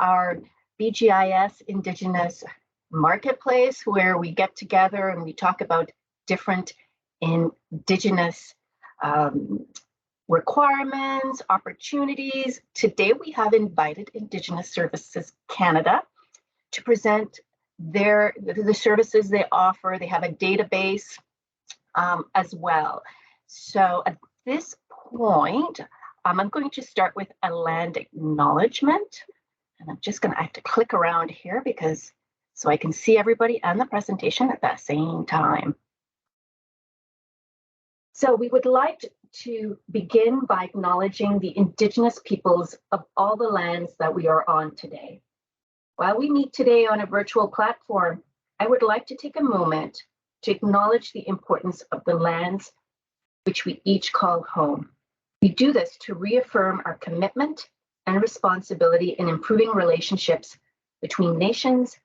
our BGIS Indigenous Marketplace, where we get together and we talk about different Indigenous requirements, opportunities. Today, we have invited Indigenous Services Canada to present the services they offer. They have a database as well. So at this point, I'm going to start with a land acknowledgement. And I'm just going to have to click around here so I can see everybody and the presentation at the same time. So we would like to begin by acknowledging the Indigenous peoples of all the lands that we are on today. While we meet today on a virtual platform, I would like to take a moment to acknowledge the importance of the lands which we each call home. We do this to reaffirm our commitment and responsibility in improving relationships between nations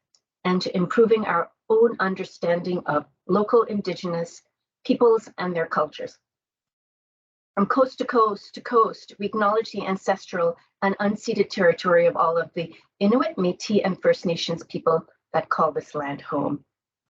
and to improving our own understanding of local Indigenous peoples and their cultures. From coast to coast to coast, we acknowledge the ancestral and unceded territory of all of the Inuit, Métis, and First Nations people that call this land home.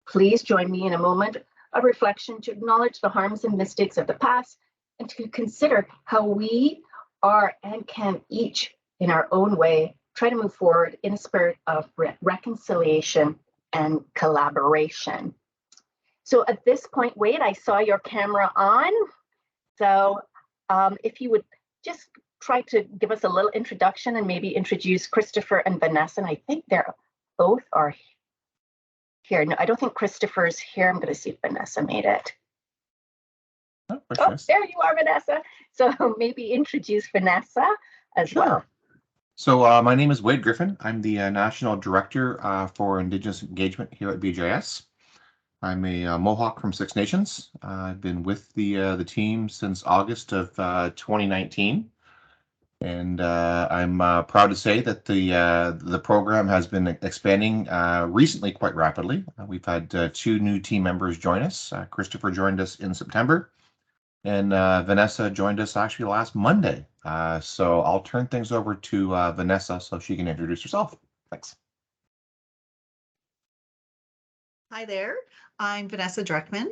Please join me in a moment of reflection to acknowledge the harms and mistakes of the past and to consider how we are and can each, in our own way, try to move forward in a spirit of reconciliation and collaboration. So at this point, Wade, I saw your camera on. So if you would just try to give us a little introduction and maybe introduce Christopher and Vanessa. And I think they're both are here. No, I don't think Christopher's here. I'm going to see if Vanessa made it. Oh, there you are, Vanessa. So maybe introduce Vanessa as well. So my name is Wade Griffin. I'm the National Director for Indigenous Engagement here at BGIS. I'm a Mohawk from Six Nations. I've been with the team since August of 2019, and I'm proud to say that the program has been expanding recently quite rapidly. We've had 2 new team members join us. Christopher joined us in September, and Vanessa joined us actually last Monday. So I'll turn things over to Vanessa so she can introduce herself. Thanks. Hi there, I'm Vanessa Dreckman.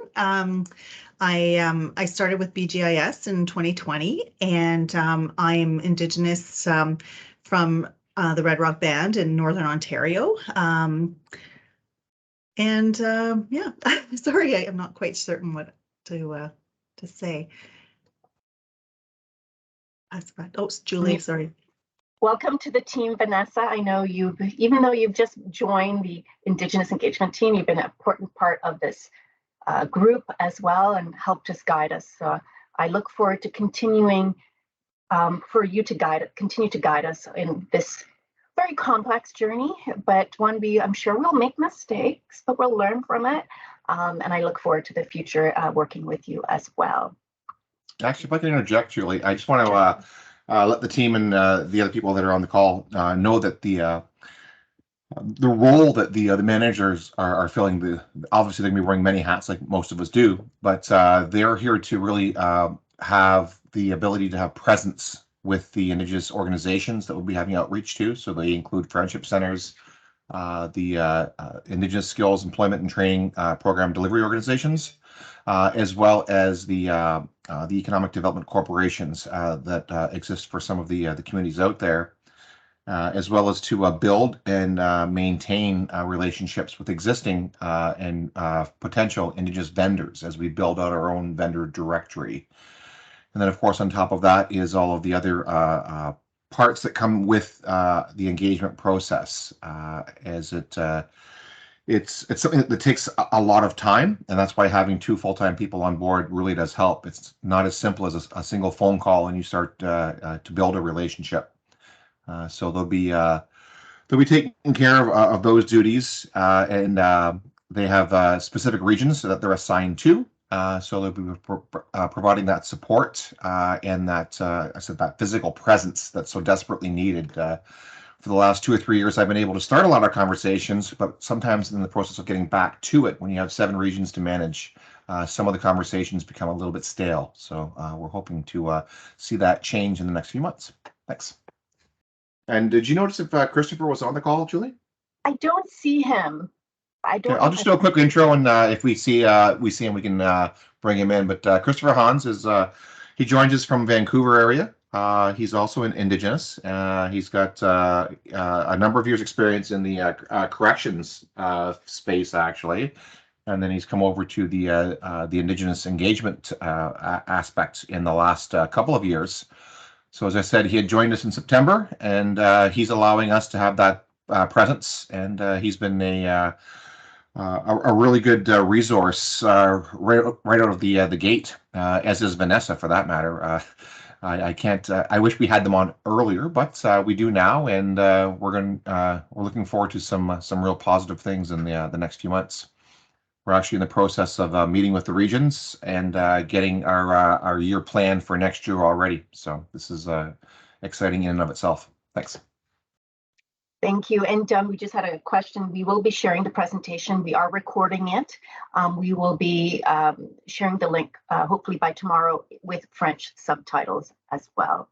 I started with BGIS in 2020, and I'm Indigenous from the Red Rock Band in Northern Ontario. Yeah, sorry, I'm not quite certain what to say. Oh, Julie, sorry. Welcome to the team, Vanessa. I know even though you've just joined the Indigenous engagement team, you've been an important part of this group as well and helped us guide us. So I look forward to continuing for you to continue to guide us in this very complex journey, but one I'm sure we'll make mistakes, but we'll learn from it. And I look forward to the future working with you as well. Actually, if I can interject, Julie, I just want to let the team and the other people that are on the call know that the role that the managers are filling, obviously they're going to be wearing many hats like most of us do, but they're here to really have the ability to have presence with the Indigenous organizations that we'll be having outreach to. So they include friendship centers, the Indigenous Skills Employment and Training Program Delivery Organizations, as well as the economic development corporations that exist for some of the communities out there, as well as to build and maintain relationships with existing and potential Indigenous vendors as we build out our own vendor directory. And then, of course, on top of that is all of the other parts that come with the engagement process, as it's something that takes a lot of time, and that's why having 2 full-time people on board really does help. It's not as simple as a single phone call and you start to build a relationship. So they'll be taking care of those duties, and they have specific regions that they're assigned to. So they'll be providing that support and that that physical presence that's so desperately needed. For the last 2 or 3 years, I've been able to start a lot of conversations, but sometimes in the process of getting back to it, when you have 7 regions to manage, some of the conversations become a little bit stale. So we're hoping to see that change in the next few months. Thanks. And did you notice if Christopher was on the call, Julie? I don't see him. I Okay, don't I'll know just if do a quick intro, and if we see him, we can bring him in. But Christopher Hans is he joins us from Vancouver area. He's also an Indigenous. He's got a number of years' experience in the corrections space, actually, and then he's come over to the Indigenous engagement aspect in the last couple of years. So as I said, he had joined us in September, and he's allowing us to have that presence, and he's been a really good resource right out of the gate, as is Vanessa for that matter. I can't. I wish we had them on earlier, but we do now, and we're looking forward to some real positive things in the next few months. We're actually in the process of meeting with the regions and getting our year plan for next year already. So this is exciting in and of itself. Thanks. Thank you. And we just had a question. We will be sharing the presentation. We are recording it. We will be sharing the link hopefully by tomorrow with French subtitles as well.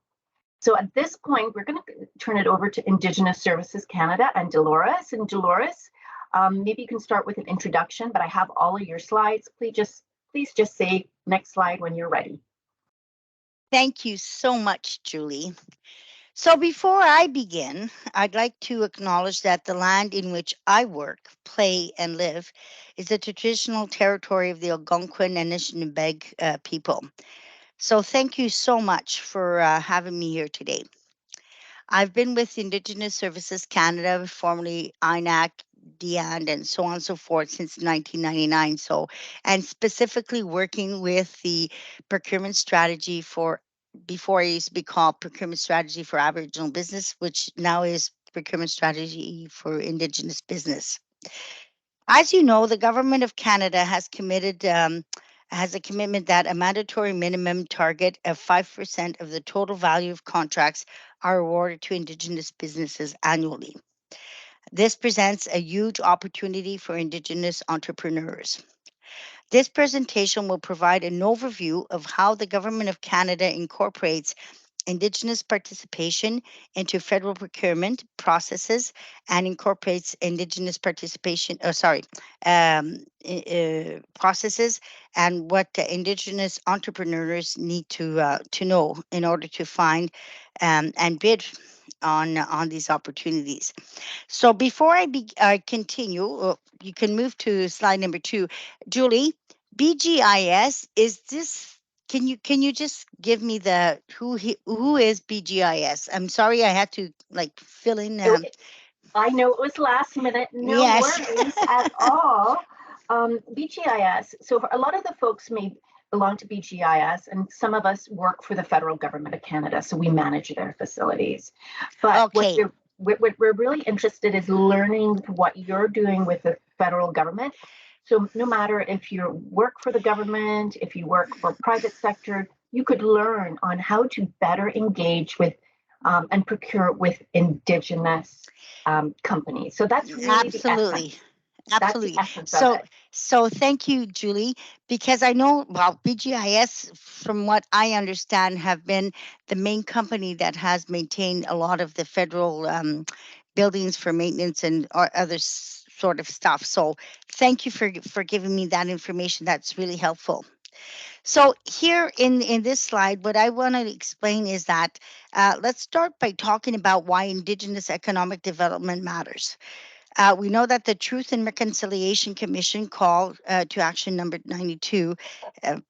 So at this point, we're going to turn it over to Indigenous Services Canada and Dolores. And Dolores, maybe you can start with an introduction, but I have all of your slides. Please just say next slide when you're ready. Thank you so much, Julie. So before I begin, I'd like to acknowledge that the land in which I work, play, and live is the traditional territory of the Algonquin and Anishinaabe people. So thank you so much for having me here today. I've been with Indigenous Services Canada, formerly INAC, DIAND, and so on and so forth since 1999. So, and specifically working with the procurement strategy for, before it used to be called procurement strategy for Aboriginal business, which now is procurement strategy for Indigenous business. As you know, the government of Canada has has a commitment that a mandatory minimum target of 5% of the total value of contracts are awarded to Indigenous businesses annually. This presents a huge opportunity for Indigenous entrepreneurs. This presentation will provide an overview of how the Government of Canada incorporates Indigenous participation into federal procurement processes and incorporates Indigenous participation, processes, and what the Indigenous entrepreneurs need to know in order to find and bid on these opportunities. So before I continue, you can move to slide number 2. Julie, BGIS, is this, can you just give me the who is BGIS? I'm sorry, I had to like fill in. I know it was last minute. No Yes. worries at all. BGIS. So a lot of the folks may belong to BGIS, and some of us work for the federal government of Canada, so we manage their facilities. But Okay. what we're really interested is learning what you're doing with the federal government. So no matter if you work for the government, if you work for private sector, you could learn on how to better engage with and procure with Indigenous companies. So that's really the essence. That's the Absolutely. essence of it. So thank you, Julie, because I know, well, BGIS, from what I understand, have been the main company that has maintained a lot of the federal buildings for maintenance and or other sort of stuff. So thank you for giving me that information. That's really helpful. So here in this slide, what I want to explain is that let's start by talking about why Indigenous economic development matters. We know that the Truth and Reconciliation Commission call to action number 92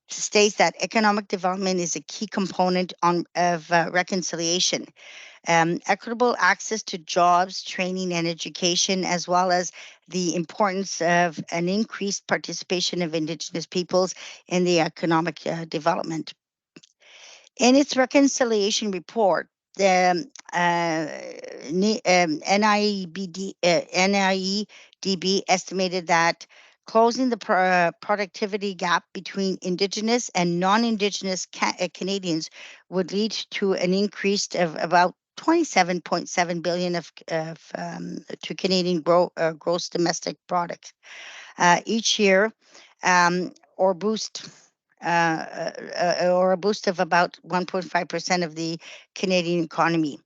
states that economic development is a key component of reconciliation. Equitable access to jobs, training, and education, as well as the importance of an increased participation of Indigenous peoples in the economic development. In its reconciliation report, the NIEDB estimated that closing the productivity gap between Indigenous and non-Indigenous Canadians would lead to an increase of about 27.7 billion to Canadian gross domestic product each year, or a boost of about 1.5% of the Canadian economy.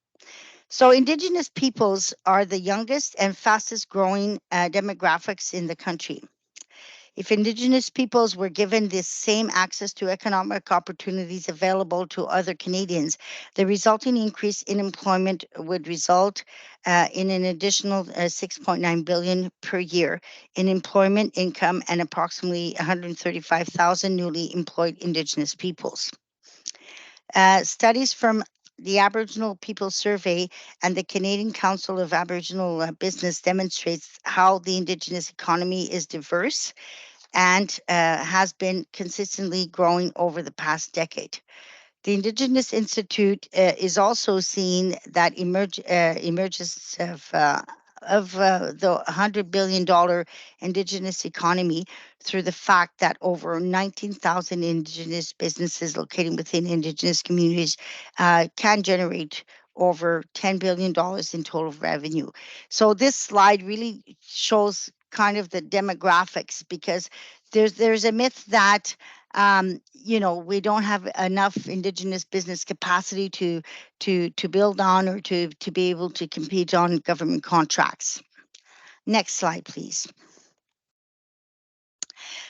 So Indigenous peoples are the youngest and fastest growing demographics in the country. If Indigenous peoples were given the same access to economic opportunities available to other Canadians, the resulting increase in employment would result in an additional 6.9 billion per year in employment income and approximately 135,000 newly employed Indigenous peoples. Studies from the Aboriginal People Survey and the Canadian Council of Aboriginal Business demonstrates how the Indigenous economy is diverse and has been consistently growing over the past decade. The Indigenous Institute is also seeing that emergence of the $100 billion Indigenous economy through the fact that over 19,000 Indigenous businesses located within Indigenous communities can generate over $10 billion in total revenue. So this slide really shows kind of the demographics, because there's a myth that we don't have enough Indigenous business capacity to build on or to be able to compete on government contracts. Next slide, please.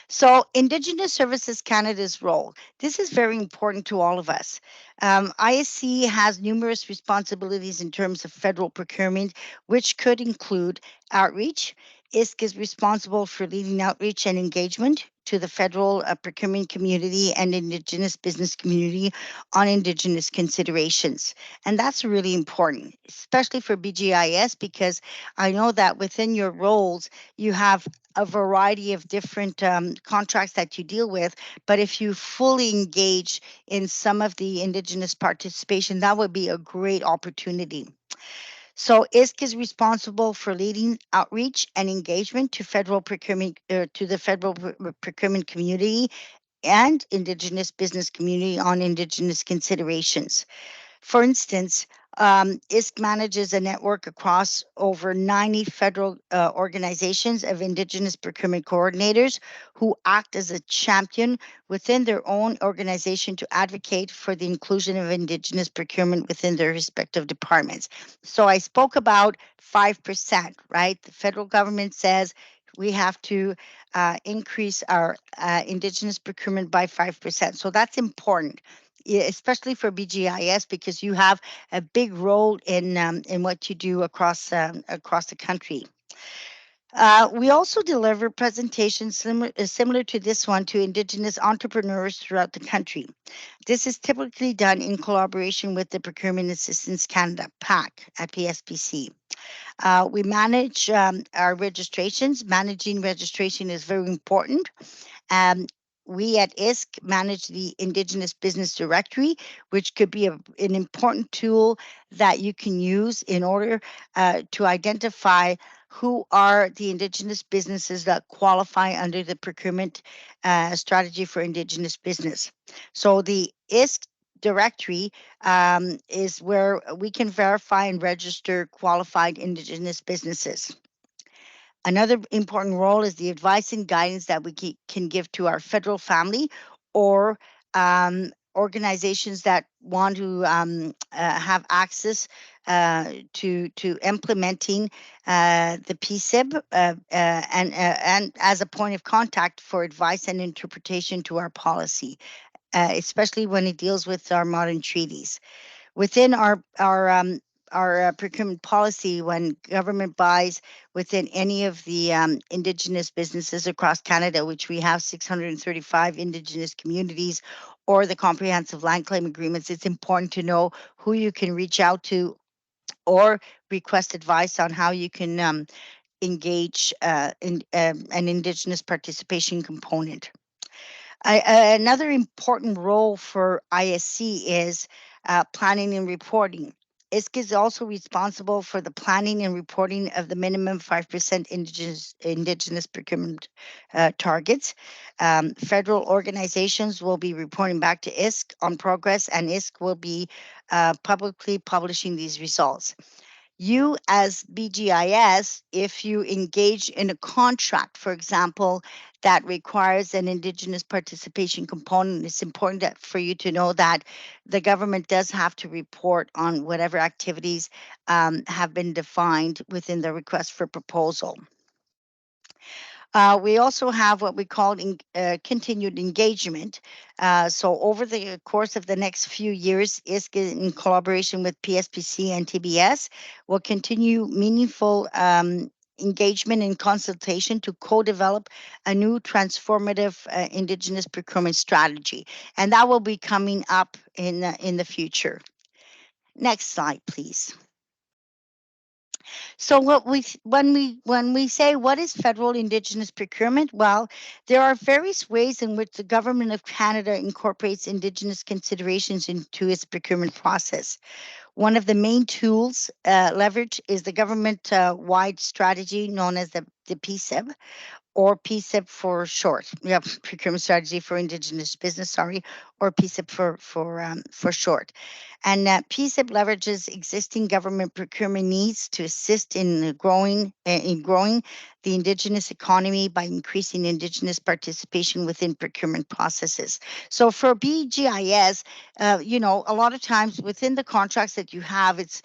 So Indigenous Services Canada's role. This is very important to all of us. ISC has numerous responsibilities in terms of federal procurement, which could include outreach. ISC is responsible for leading outreach and engagement to the federal procurement community and Indigenous business community on Indigenous considerations. And that's really important, especially for BGIS, because I know that within your roles, you have a variety of different contracts that you deal with, but if you fully engage in some of the Indigenous participation, that would be a great opportunity. So ISC is responsible for leading outreach and engagement to federal procurement, to the federal procurement community and Indigenous business community on Indigenous considerations. For instance, ISC manages a network across over 90 federal organizations of Indigenous procurement coordinators who act as a champion within their own organization to advocate for the inclusion of Indigenous procurement within their respective departments. So I spoke about 5%, right? The federal government says we have to increase our Indigenous procurement by 5%. So that's important, especially for BGIS, because you have a big role in what you do across the country. We also deliver presentations similar to this one to Indigenous entrepreneurs throughout the country. This is typically done in collaboration with the Procurement Assistance Canada, PAC, at PSPC. We manage our registrations. Managing registration is very important. We at ISC manage the Indigenous Business Directory, which could be an important tool that you can use in order to identify who are the Indigenous businesses that qualify under the procurement strategy for Indigenous business. So the ISC directory is where we can verify and register qualified Indigenous businesses. Another important role is the advice and guidance that we can give to our federal family or organizations that want to have access to implementing the PSIB and as a point of contact for advice and interpretation to our policy, especially when it deals with our modern treaties. Within our procurement policy, when government buys within any of the Indigenous businesses across Canada, which we have 635 Indigenous communities, or the comprehensive land claim agreements, it's important to know who you can reach out to or request advice on how you can engage in an Indigenous participation component. Another important role for ISC is planning and reporting. ISC is also responsible for the planning and reporting of the minimum 5% Indigenous procurement targets. Federal organizations will be reporting back to ISC on progress, and ISC will be publicly publishing these results. You as BGIS, if you engage in a contract, for example, that requires an Indigenous participation component, it's important for you to know that the government does have to report on whatever activities have been defined within the request for proposal. We also have what we call continued engagement. So over the course of the next few years, ISC, in collaboration with PSPC and TBS, will continue meaningful engagement and consultation to co-develop a new transformative Indigenous procurement strategy. And that will be coming up in the future. Next slide, please. So when we say what is federal Indigenous procurement, well, there are various ways in which the government of Canada incorporates Indigenous considerations into its procurement process. One of the main tools leveraged is the government-wide strategy known as the PSIB, or PSIP for short. We have procurement strategy for Indigenous business, sorry, or PSIP for short. And PSIP leverages existing government procurement needs to assist in growing the Indigenous economy by increasing Indigenous participation within procurement processes. So for BGIS, a lot of times within the contracts that you have, it's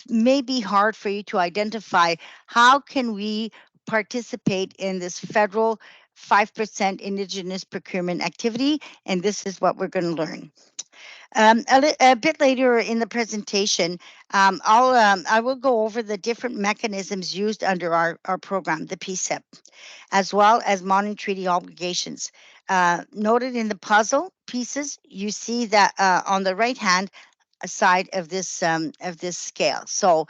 maybe hard for you to identify how can we participate in this federal 5% Indigenous procurement activity, and this is what we're going to learn. A bit later in the presentation, I will go over the different mechanisms used under our program, the PSIP, as well as modern treaty obligations. Noted in the puzzle pieces, you see that on the right hand side of this scale. So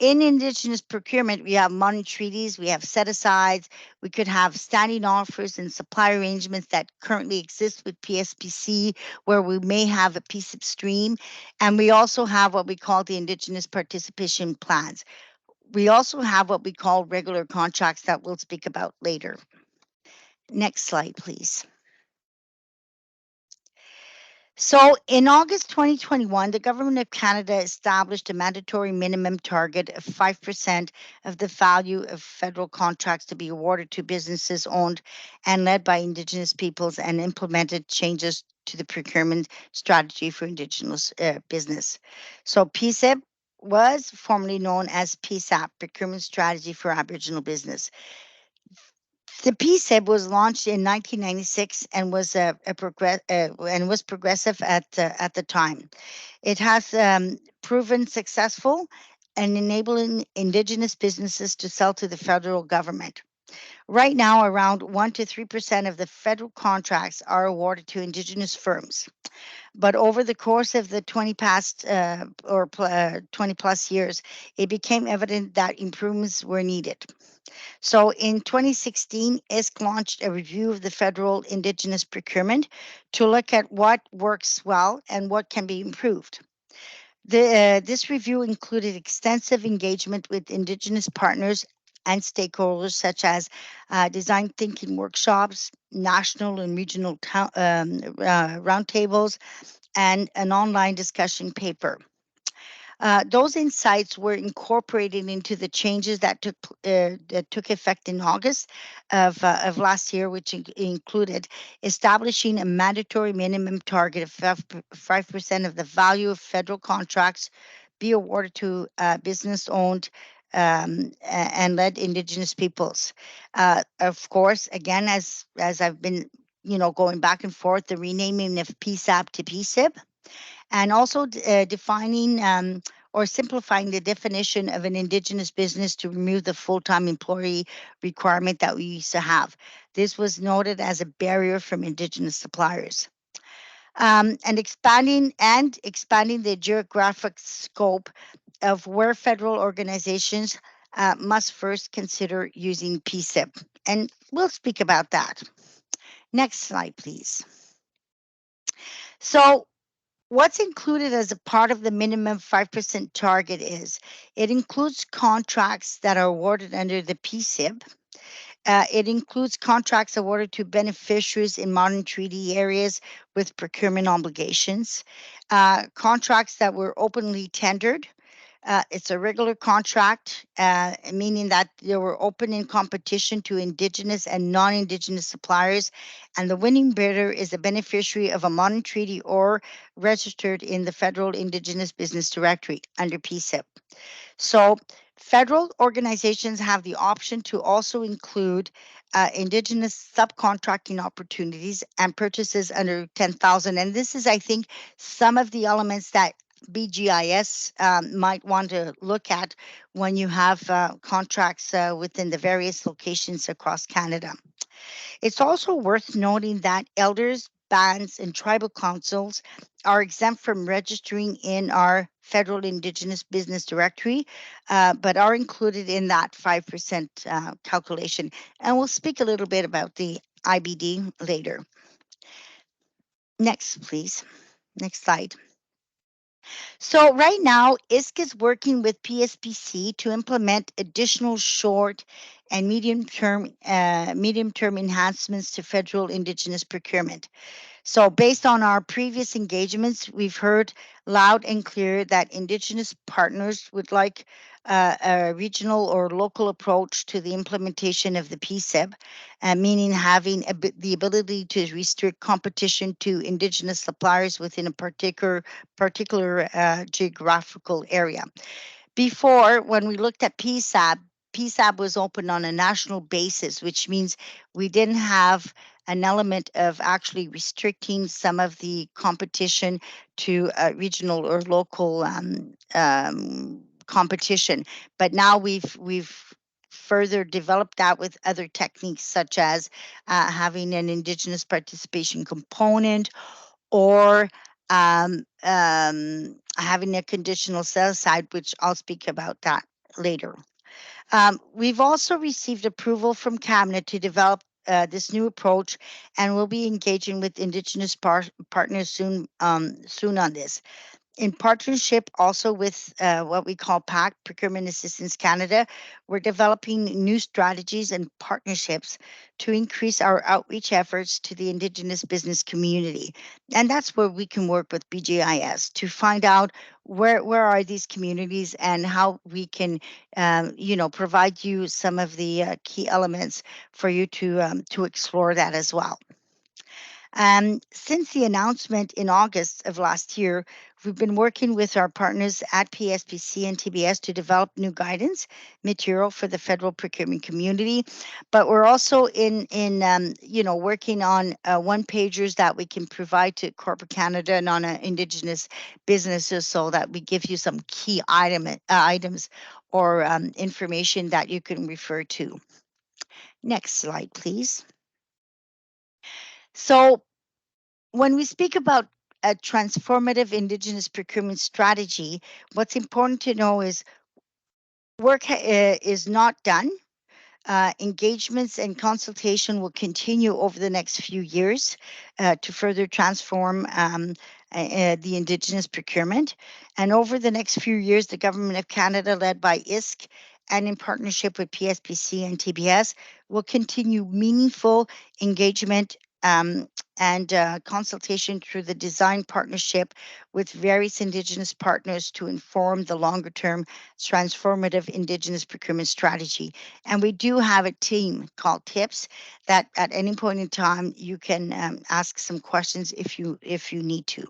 in Indigenous procurement, we have modern treaties, we have set-asides, we could have standing offers and supply arrangements that currently exist with PSPC, where we may have a PSIP stream, and we also have what we call the Indigenous participation plans. We also have what we call regular contracts that we'll speak about later. Next slide, please. So in August 2021, the Government of Canada established a mandatory minimum target of 5% of the value of federal contracts to be awarded to businesses owned and led by Indigenous peoples, and implemented changes to the procurement strategy for Indigenous business. So PSIP was formerly known as PSAP, Procurement Strategy for Aboriginal Business. The PSIB was launched in 1996 and was progressive at the time. It has proven successful and enabling Indigenous businesses to sell to the federal government. Right now, around 1 to 3% of the federal contracts are awarded to Indigenous firms. But over the course of the 20 plus years, it became evident that improvements were needed. So in 2016, ISC launched a review of the federal Indigenous procurement to look at what works well and what can be improved. This review included extensive engagement with Indigenous partners and stakeholders, such as design thinking workshops, national and regional roundtables, and an online discussion paper. Those insights were incorporated into the changes that took effect in August of last year, which included establishing a mandatory minimum target of 5% of the value of federal contracts be awarded to business-owned and led Indigenous peoples. Of course, again, as I've been going back and forth, the renaming of PSAP to PSIB, and also defining or simplifying the definition of an Indigenous business to remove the full-time employee requirement that we used to have. This was noted as a barrier from Indigenous suppliers. And expanding the geographic scope of where federal organizations must first consider using PSIP. And we'll speak about that. Next slide, please. So what's included as a part of the minimum 5% target is it includes contracts that are awarded under the PSIB. It includes contracts awarded to beneficiaries in modern treaty areas with procurement obligations, contracts that were openly tendered, It's a regular contract, meaning that they were open in competition to Indigenous and non-Indigenous suppliers, and the winning bidder is a beneficiary of a modern treaty or registered in the Federal Indigenous Business Directory under PSIP. So federal organizations have the option to also include Indigenous subcontracting opportunities and purchases under 10,000. And this is, I think, some of the elements that BGIS might want to look at when you have contracts within the various locations across Canada. It's also worth noting that elders, bands, and tribal councils are exempt from registering in our federal Indigenous Business Directory, but are included in that 5% calculation. And we'll speak a little bit about the IBD later. Next, please. Next slide. So right now, ISC is working with PSPC to implement additional short and medium-term enhancements to federal Indigenous procurement. So based on our previous engagements, we've heard loud and clear that Indigenous partners would like a regional or local approach to the implementation of the PSIB, meaning having the ability to restrict competition to Indigenous suppliers within a particular geographical area. Before, when we looked at PSAB was open on a national basis, which means we didn't have an element of actually restricting some of the competition to regional or local competition. But now we've further developed that with other techniques, such as having an Indigenous participation component, or having a conditional sales side, which I'll speak about that later. We've also received approval from Cabinet to develop this new approach, and we'll be engaging with Indigenous partners soon on this. In partnership also with what we call PAC, Procurement Assistance Canada, we're developing new strategies and partnerships to increase our outreach efforts to the Indigenous business community. And that's where we can work with BGIS to find out where are these communities and how we can, provide you some of the key elements for you to explore that as well. Since the announcement in August of last year, we've been working with our partners at PSPC and TBS to develop new guidance material for the federal procurement community. But we're also working on one-pagers that we can provide to corporate Canada and on Indigenous businesses, so that we give you some key items or information that you can refer to. Next slide, please. So when we speak about a transformative Indigenous procurement strategy, what's important to know is work is not done. Engagements and consultation will continue over the next few years to further transform the Indigenous procurement. And over the next few years, the Government of Canada, led by ISC and in partnership with PSPC and TBS, will continue meaningful engagement and consultation through the design partnership with various Indigenous partners to inform the longer-term transformative Indigenous procurement strategy. And we do have a team called TIPS that at any point in time you can ask some questions if you need to.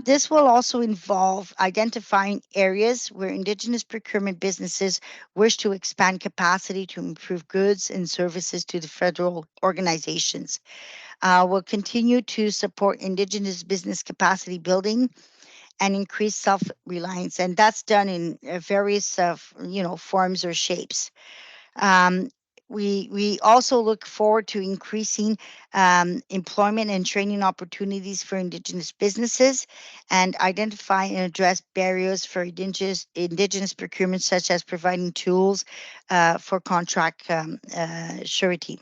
This will also involve identifying areas where Indigenous procurement businesses wish to expand capacity to improve goods and services to the federal organizations. We'll continue to support Indigenous business capacity building and increase self-reliance, and that's done in various forms or shapes. We also look forward to increasing employment and training opportunities for Indigenous businesses, and identify and address barriers for Indigenous procurement, such as providing tools for contract surety.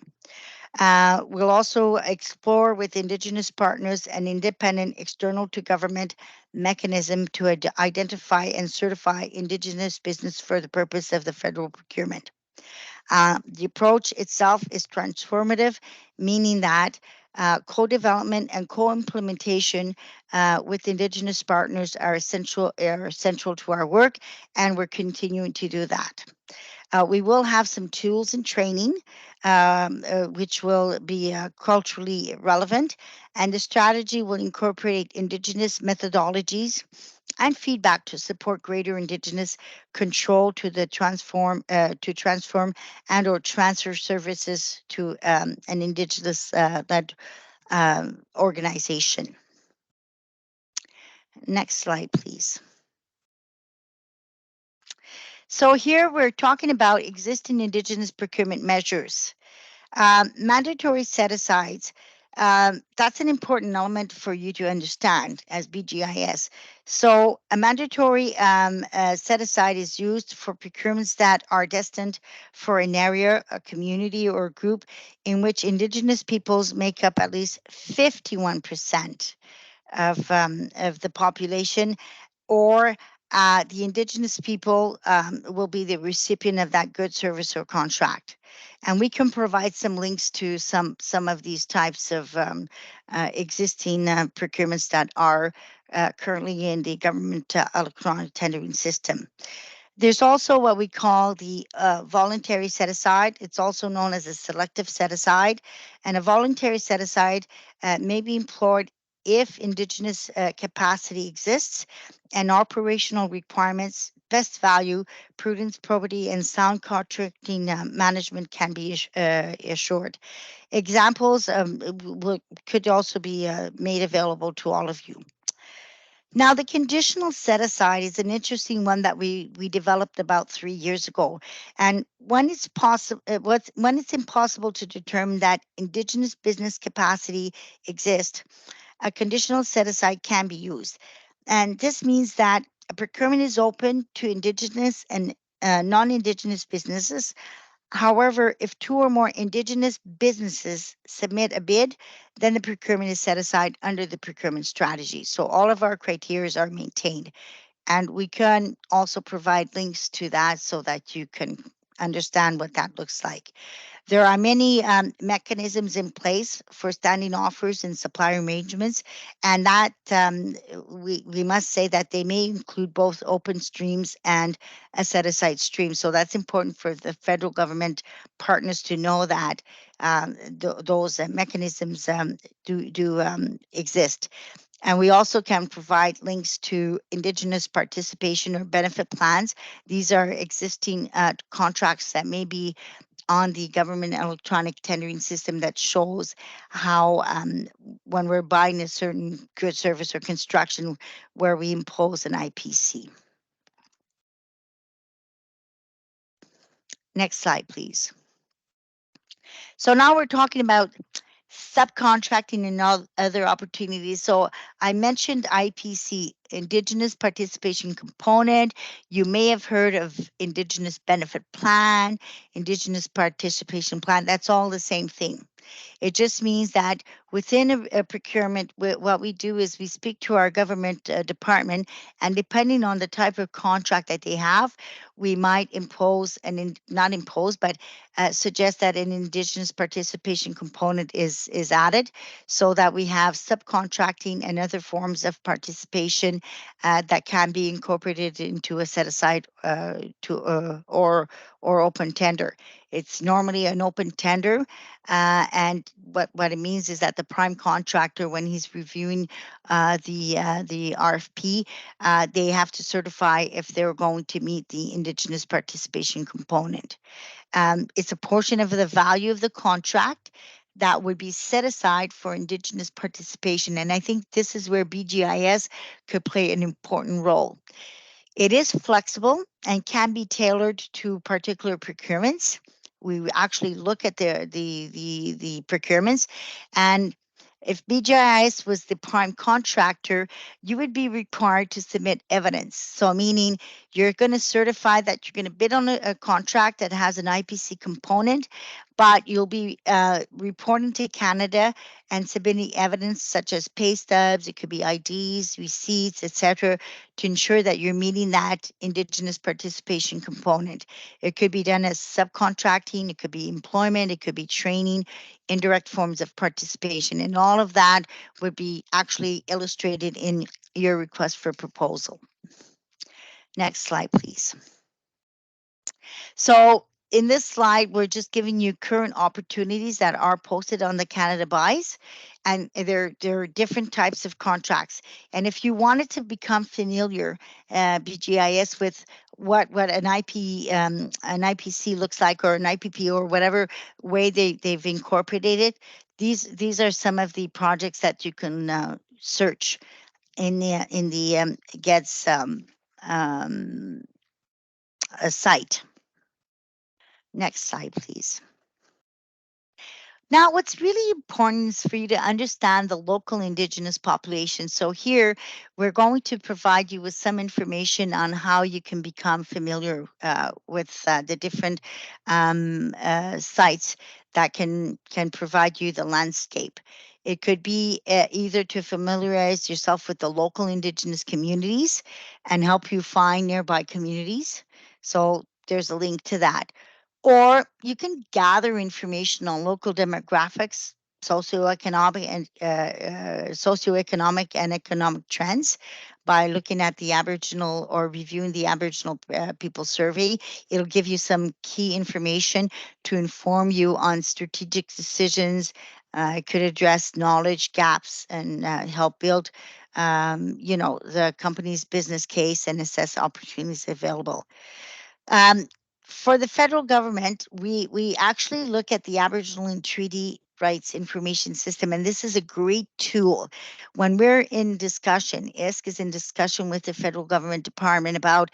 We'll also explore with Indigenous partners an independent external to government mechanism to identify and certify Indigenous business for the purpose of the federal procurement. The approach itself is transformative, meaning that Co-development and co-implementation with Indigenous partners are central to our work, and we're continuing to do that. We will have some tools and training, which will be culturally relevant, and the strategy will incorporate Indigenous methodologies and feedback to support greater Indigenous control to transform and or transfer services to an Indigenous led organization. Next slide, please. So here we're talking about existing Indigenous procurement measures. Mandatory set-asides, that's an important element for you to understand as BGIS. So a mandatory set-aside is used for procurements that are destined for an area, a community, or a group in which Indigenous peoples make up at least 51% of the population, or the Indigenous people will be the recipient of that good, service, or contract. And we can provide some links to some of these types of existing procurements that are currently in the government electronic tendering system. There's also what we call the voluntary set-aside. It's also known as a selective set-aside. And a voluntary set-aside may be employed if Indigenous capacity exists and operational requirements, best value, prudence, probity, and sound contracting management can be assured. Examples could also be made available to all of you. Now, the conditional set-aside is an interesting one that we developed about 3 years ago. And when it's impossible to determine that Indigenous business capacity exists, a conditional set-aside can be used. And this means that a procurement is open to Indigenous and non-Indigenous businesses. However, if 2 or more Indigenous businesses submit a bid, then the procurement is set aside under the procurement strategy. So all of our criteria are maintained. And we can also provide links to that so that you can understand what that looks like. There are many mechanisms in place for standing offers and supply arrangements, and that we must say that they may include both open streams and a set-aside stream. So that's important for the federal government partners to know that those mechanisms do exist. And we also can provide links to Indigenous participation or benefit plans. These are existing contracts that may be on the government electronic tendering system that shows how when we're buying a certain good, service, or construction, where we impose an IPC. Next slide, please. So now we're talking about subcontracting and other opportunities. So I mentioned IPC, Indigenous Participation Component. You may have heard of Indigenous Benefit Plan, Indigenous Participation Plan. That's all the same thing. It just means that within a procurement, what we do is we speak to our government department, and depending on the type of contract that they have, we might impose, not impose, but suggest that an Indigenous participation component is added, so that we have subcontracting and other forms of participation that can be incorporated into a set-aside or open tender. It's normally an open tender, and what it means is that the prime contractor, when he's reviewing the RFP, they have to certify if they're going to meet the Indigenous participation component. It's a portion of the value of the contract that would be set aside for Indigenous participation, and I think this is where BGIS could play an important role. It is flexible and can be tailored to particular procurements. We actually look at the procurements, and if BGIS was the prime contractor, you would be required to submit evidence. So meaning you're going to certify that you're going to bid on a contract that has an IPC component, but you'll be reporting to Canada and submitting evidence such as pay stubs, it could be IDs, receipts, etc., to ensure that you're meeting that Indigenous participation component. It could be done as subcontracting, it could be employment, it could be training, indirect forms of participation, and all of that would be actually illustrated in your request for proposal. Next slide, please. So in this slide, we're just giving you current opportunities that are posted on the Canada BGIS, and there are different types of contracts. And if you wanted to become familiar, BGIS, with what an IPC looks like, or an IPP, or whatever way they've incorporated it, these are some of the projects that you can search in the GEDS site. Next slide, please. Now, what's really important is for you to understand the local Indigenous population. So here, we're going to provide you with some information on how you can become familiar with the different sites that can provide you the landscape. It could be either to familiarize yourself with the local Indigenous communities and help you find nearby communities. So there's a link to that. Or you can gather information on local demographics, socioeconomic and economic trends by looking at the Aboriginal, or reviewing the Aboriginal People Survey. It'll give you some key information to inform you on strategic decisions. It could address knowledge gaps and help build, the company's business case and assess opportunities available. For the federal government, we actually look at the Aboriginal and Treaty Rights Information System, and this is a great tool. When we're in discussion, ISC is in discussion with the federal government department about,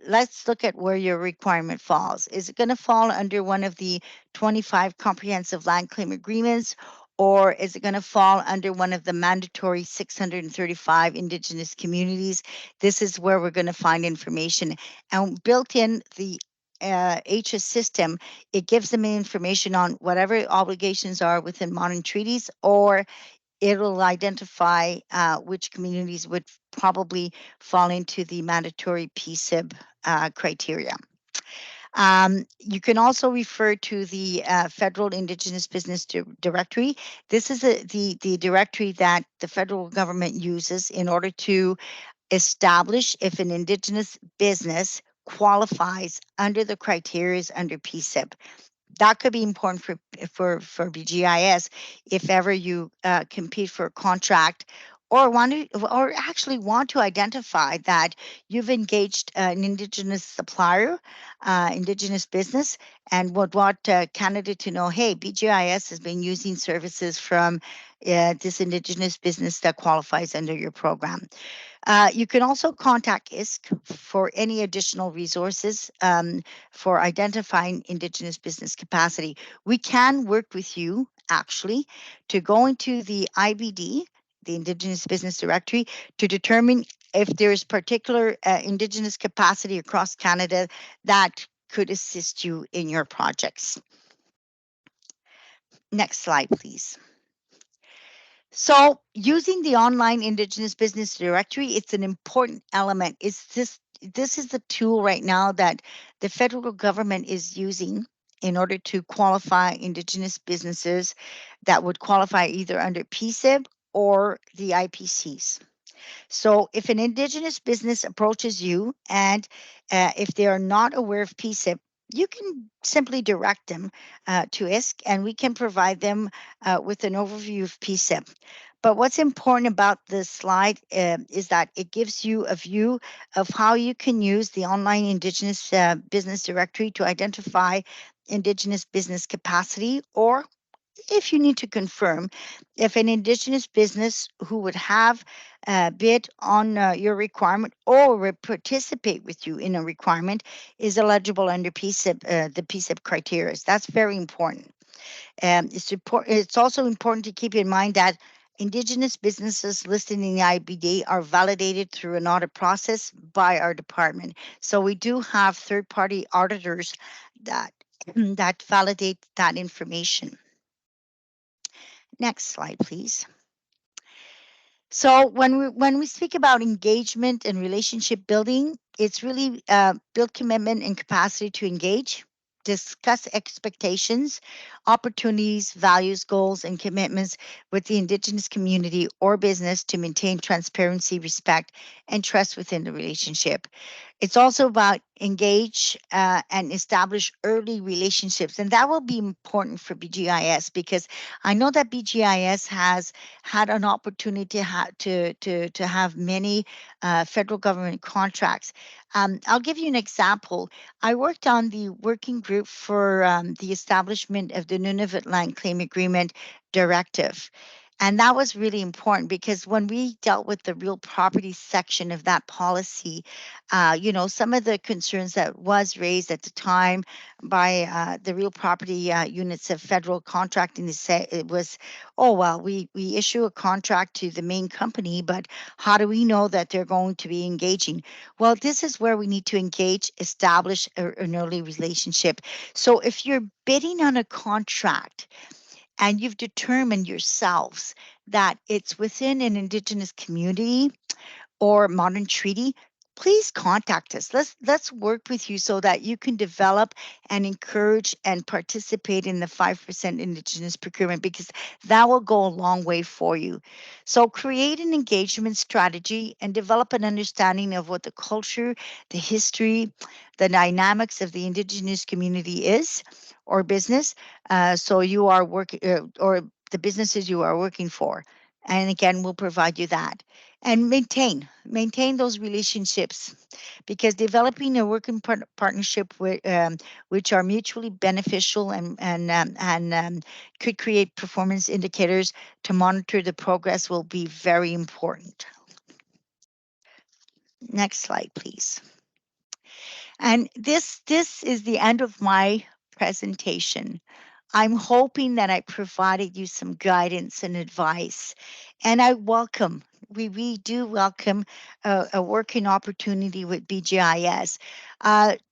let's look at where your requirement falls. Is it going to fall under one of the 25 comprehensive land claim agreements, or is it going to fall under one of the mandatory 635 Indigenous communities? This is where we're going to find information. And built in the HS system, it gives them information on whatever obligations are within modern treaties, or it'll identify which communities would probably fall into the mandatory PSIB criteria. You can also refer to the Federal Indigenous Business Directory. This is the directory that the federal government uses in order to establish if an Indigenous business qualifies under the criteria under PSIB. That could be important for BGIS if ever you compete for a contract, or actually want to identify that you've engaged an Indigenous supplier, Indigenous business, and would want Canada to know, hey, BGIS has been using services from this Indigenous business that qualifies under your program. You can also contact ISC for any additional resources for identifying Indigenous business capacity. We can work with you, actually, to go into the IBD, the Indigenous Business Directory, to determine if there's particular Indigenous capacity across Canada that could assist you in your projects. Next slide, please. So using the online Indigenous Business Directory, it's an important element. This is the tool right now that the federal government is using in order to qualify Indigenous businesses that would qualify either under PSIB or the IPCs. So if an Indigenous business approaches you and if they are not aware of PSIB, you can simply direct them to ISC, and we can provide them with an overview of PSIB. But what's important about this slide is that it gives you a view of how you can use the online Indigenous Business Directory to identify Indigenous business capacity, or if you need to confirm if an Indigenous business who would have bid on your requirement or would participate with you in a requirement is eligible under PSIB, the PSIB criteria. That's very important. It's also important to keep in mind that Indigenous businesses listed in the IBD are validated through an audit process by our department. So we do have third-party auditors that that validate that information. Next slide, please. So when we speak about engagement and relationship building, it's really build commitment and capacity to engage, discuss expectations, opportunities, values, goals, and commitments with the Indigenous community or business to maintain transparency, respect, and trust within the relationship. It's also about engage and establish early relationships, and that will be important for BGIS because I know that BGIS has had an opportunity to have many federal government contracts. I'll give you an example. I worked on the working group for the establishment of the Nunavut Land Claim Agreement Directive. And that was really important because when we dealt with the real property section of that policy, some of the concerns that was raised at the time by the real property units of federal contracting, it was, oh, well, we issue a contract to the main company, but how do we know that they're going to be engaging? Well, this is where we need to engage, establish an early relationship. So if you're bidding on a contract, and you've determined yourselves that it's within an Indigenous community or modern treaty, please contact us. Let's work with you so that you can develop and encourage and participate in the 5% Indigenous procurement because that will go a long way for you. So create an engagement strategy and develop an understanding of what the culture, the history, the dynamics of the Indigenous community is or business. So you are working or the businesses you are working for. And again, we'll provide you that and maintain those relationships because developing a working partnership with which are mutually beneficial and could create performance indicators to monitor the progress will be very important. Next slide, please. And this is the end of my presentation. I'm hoping that I provided you some guidance and advice, and we do welcome a working opportunity with BGIS.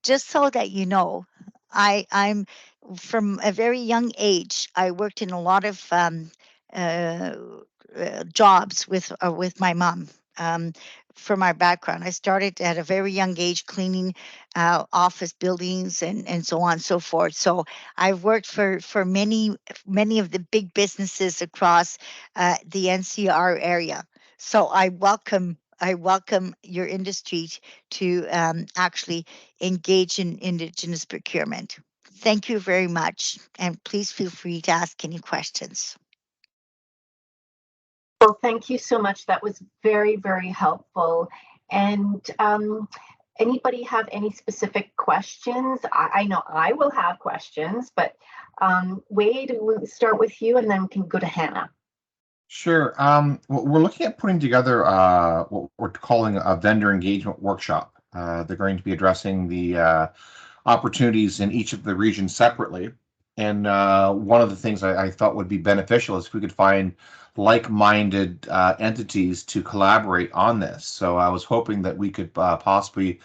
Just so that you know, I'm from a very young age. I worked in a lot of uh, jobs with my mom. For my background, I started at a very young age cleaning office buildings and so on and so forth. So I've worked for many of the big businesses across the NCR area. So I welcome your industry to actually engage in Indigenous procurement. Thank you very much, and please feel free to ask any questions. Well, thank you so much. That was very, very helpful. And anybody have any specific questions? I know I will have questions, but Wade, we'll start with you and then we can go to Hannah. Sure. We're looking at putting together what we're calling a vendor engagement workshop. They're going to be addressing the opportunities in each of the regions separately. And one of the things I thought would be beneficial is if we could find like-minded entities to collaborate on this. So I was hoping that we could possibly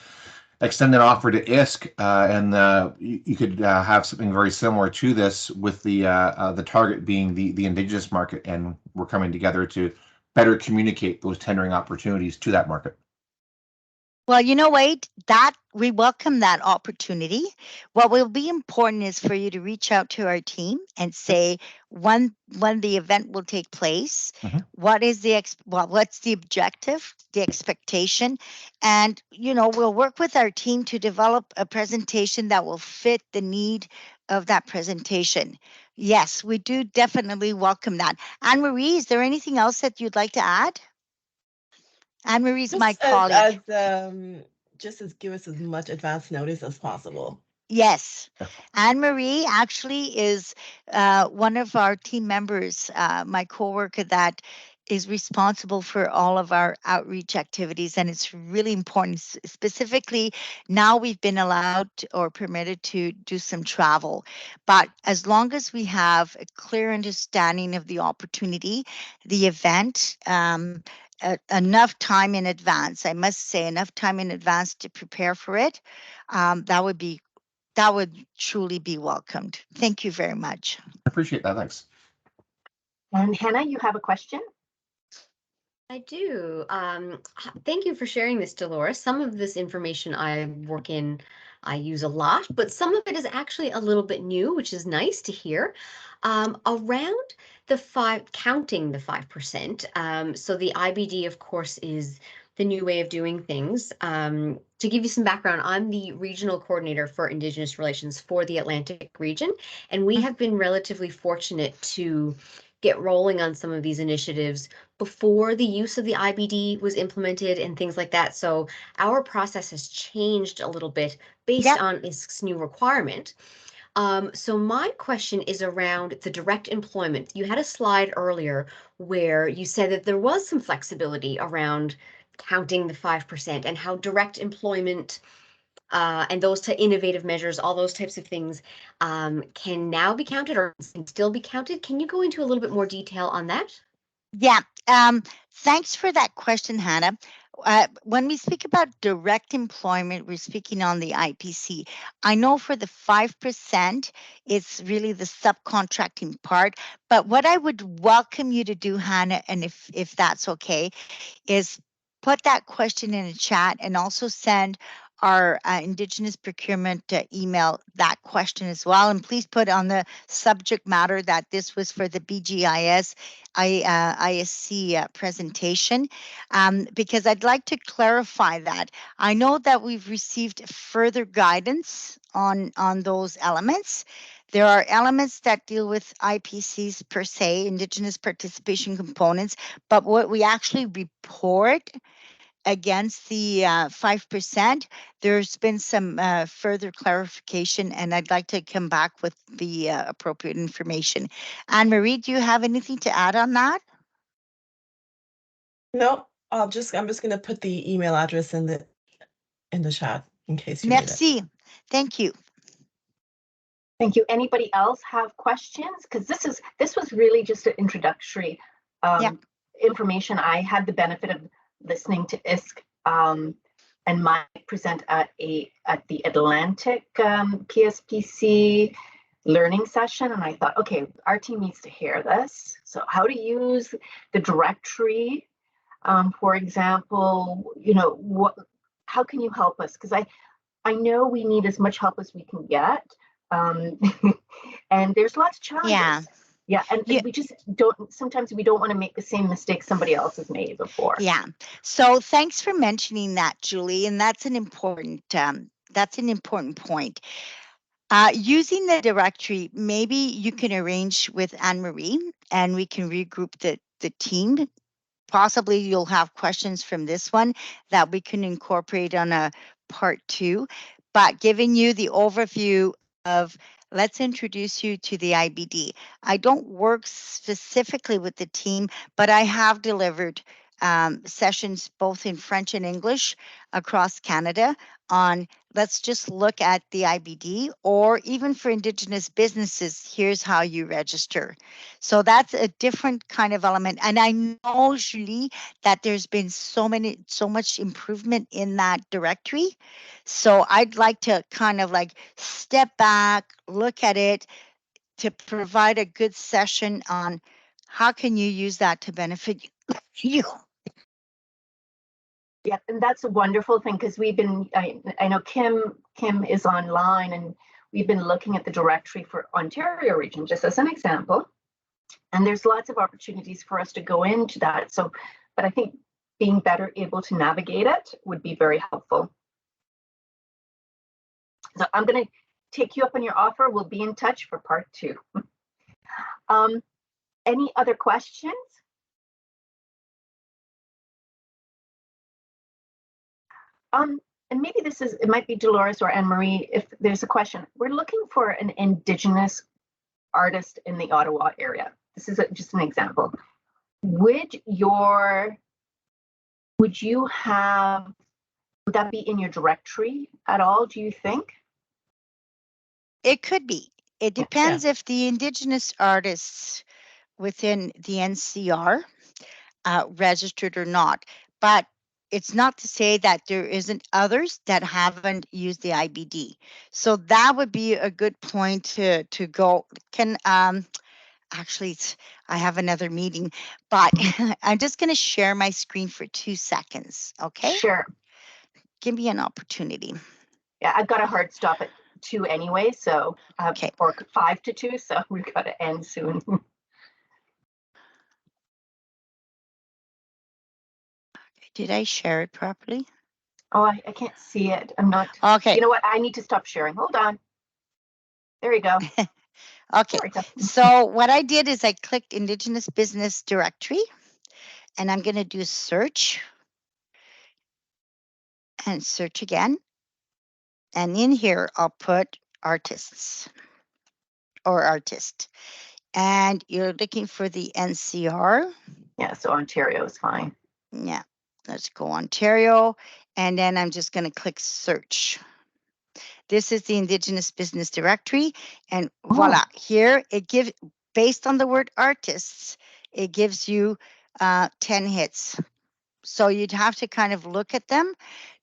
extend an offer to ISC, and you could have something very similar to this, with the target being the Indigenous market, and we're coming together to better communicate those tendering opportunities to that market. Well, you know, Wade, that we welcome that opportunity. What will be important is for you to reach out to our team and say when the event will take place, what is what's the objective, the expectation, and we'll work with our team to develop a presentation that will fit the need of that presentation. Yes, we do definitely welcome that. Anne-Marie, is there anything else that you'd like to add? Anne-Marie's my colleague. Just as give us as much advance notice as possible. Yes. Anne-Marie actually is one of our team members, my coworker that is responsible for all of our outreach activities. And it's really important. Specifically, now we've been allowed or permitted to do some travel. But as long as we have a clear understanding of the opportunity, the event, enough time in advance, I must say, enough time in advance to prepare for it, that would be that would truly be welcomed. Thank you very much. I appreciate that. Thanks. And Hannah, you have a question? I do. Thank you for sharing this, Dolores. Some of this information I use a lot, but some of it is actually a little bit new, which is nice to hear. Around counting the 5%. So the IBD, of course, is the new way of doing things. To give you some background, I'm the regional coordinator for Indigenous relations for the Atlantic region, and we have been relatively fortunate to get rolling on some of these initiatives before the use of the IBD was implemented and things like that. So our process has changed a little bit based on ISC's new requirement. So my question is around the direct employment. You had a slide earlier where you said that there was some flexibility around counting the 5% and how direct employment and those innovative measures, all those types of things can now be counted or can still be counted. Can you go into a little bit more detail on that? Yeah, thanks for that question, Hannah. When we speak about direct employment, we're speaking on the IPC. I know for the 5%, it's really the subcontracting part. But what I would welcome you to do, Hannah, and if that's okay, is put that question in a chat and also send our Indigenous procurement email that question as well. And please put on the subject matter that this was for the BGIS ISC presentation, because I'd like to clarify that. I know that we've received further guidance on those elements. There are elements that deal with IPCs per se, Indigenous participation components, but what we actually report against the 5%, there's been some further clarification, and I'd like to come back with the appropriate information. Anne-Marie, do you have anything to add on that? No, I'm just going to put the email address in the chat in case you need it. Merci. Thank you. Thank you. Anybody else have questions? Because this was really just an introductory information. I had the benefit of listening to ISC and might present at the Atlantic PSPC learning session, and I thought, okay, our team needs to hear this. So how to use the directory, for example, how can you help us? Because I know we need as much help as we can get, and there's lots of challenges. Yeah, and we just sometimes we don't want to make the same mistake somebody else has made before. Yeah, so thanks for mentioning that, Julie, and that's an important point. Using the directory, maybe you can arrange with Anne-Marie and we can regroup the team. Possibly you'll have questions from this one that we can incorporate on a part 2, but giving you the overview of, let's introduce you to the IBD. I don't work specifically with the team, but I have delivered sessions both in French and English across Canada on, let's just look at the IBD, or even for Indigenous businesses, here's how you register. So that's a different kind of element. And I know, Julie, that there's been so much improvement in that directory. So I'd like to kind of like step back, look at it, to provide a good session on how can you use that to benefit you. Yeah, and that's a wonderful thing, because we've been, I know Kim is online, and we've been looking at the directory for Ontario region, just as an example. And there's lots of opportunities for us to go into that. So, but I think being better able to navigate it would be very helpful. So I'm going to take you up on your offer. We'll be in touch for part 2. Any other questions? And maybe it might be Dolores or Anne-Marie, if there's a question. We're looking for an Indigenous artist in the Ottawa area. This is just an example. Would that be in your directory at all, do you think? It could be. It depends if the Indigenous artists within the NCR registered or not. But it's not to say that there isn't others that haven't used the IBD. So that would be a good point to go. Can actually I have another meeting, but I'm just going to share my screen for 2 seconds. Okay, Sure. give me an opportunity. Yeah, I've got a hard stop at 2 anyway, so Okay. or 5 to 2, so we've got to end soon. Did I share it properly? Oh, I can't see it. I'm not. Okay. You know what? I need to stop sharing. Hold on. There you go. Okay. There we go. So what I did is I clicked Indigenous Business Directory, and I'm going to do search and search again. And in here, I'll put artists or artist. And you're looking for the NCR. Yeah, so Ontario is fine. Yeah, let's go Ontario. And then I'm just going to click search. This is the Indigenous Business Directory. And voila, here it gives, based on the word artists, it gives you 10 hits. So you'd have to kind of look at them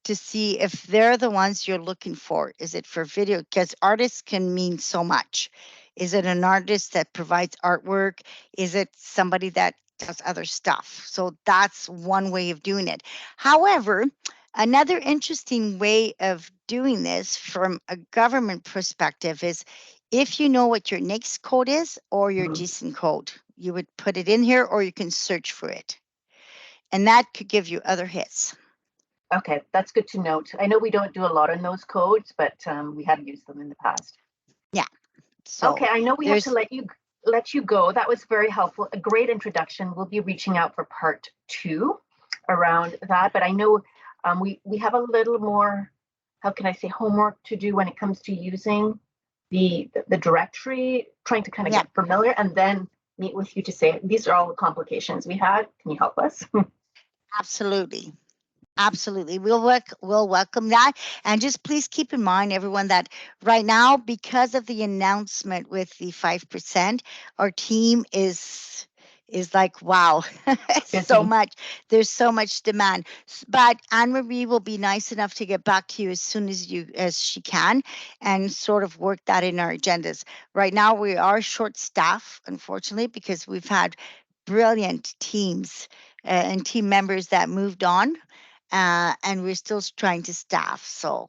to see if they're the ones you're looking for. Is it for video? Because artists can mean so much. Is it an artist that provides artwork? Is it somebody that does other stuff? So that's one way of doing it. However, another interesting way of doing this from a government perspective is if you know what your NAICS code is or your GSIN code, you would put it in here or you can search for it. And that could give you other hits. Okay, that's good to note. I know we don't do a lot on those codes, but we have used them in the past. Yeah. So okay, I know we have to let you go. That was very helpful. A great introduction. We'll be reaching out for part 2 around that, but I know we have a little more, how can I say, homework to do when it comes to using the directory, trying to kind of get familiar, and then meet with you to say, these are all the complications we had. Can you help us? Absolutely. Absolutely. We'll welcome that. And just please keep in mind, everyone, that right now, because of the announcement with the 5%, our team is like, wow, so much. There's so much demand. But Anne-Marie will be nice enough to get back to you as soon as she can and sort of work that in our agendas. Right now, we are short staff, unfortunately, because we've had brilliant teams and team members that moved on. And we're still trying to staff. So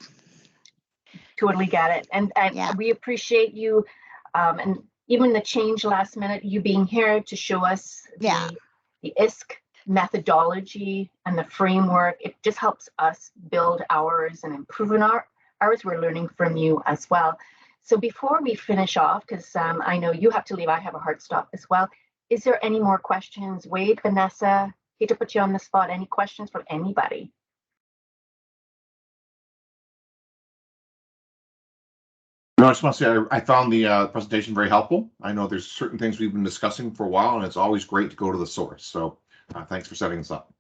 totally get it. And we appreciate you and even the change last minute, you being here to show us the ISC methodology and the framework. It just helps us build ours and improve ours. We're learning from you as well. So before we finish off, because I know you have to leave, I have a hard stop as well. Is there any more questions? Wade, Vanessa, hate to put you on the spot. Any questions from anybody? No, I just want to say I found the presentation very helpful. I know there's certain things we've been discussing for a while, and it's always great to go to the source. So thanks for setting this up.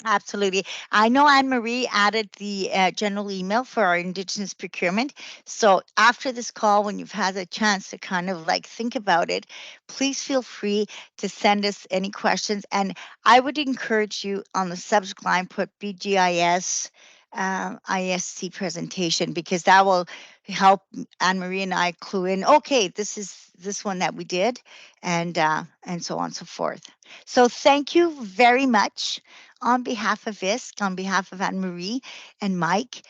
Absolutely. I know Anne-Marie added the general email for our Indigenous procurement. So after this call, when you've had a chance to kind of like think about it, please feel free to send us any questions. And I would encourage you on the subject line, put BGIS ISC presentation, because that will help Anne-Marie and I clue in, okay, this is this one that we did, and so on and so forth. So thank you very much on behalf of ISC, on behalf of Anne-Marie and Mike,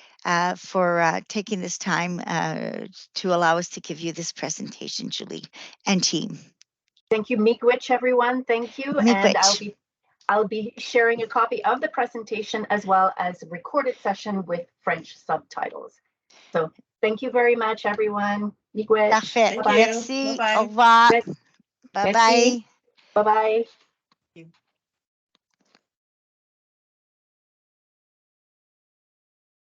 for taking this time to allow us to give you this presentation, Julie and team. Thank you, Miigwech, everyone. Thank you. Miigwech. And I'll be sharing a copy of the presentation as well as a recorded session with French subtitles. So thank you very much, everyone. Miigwech. Parfait. Thank you. Merci. Bye-bye. Au revoir. Merci. Bye-bye. Bye-bye.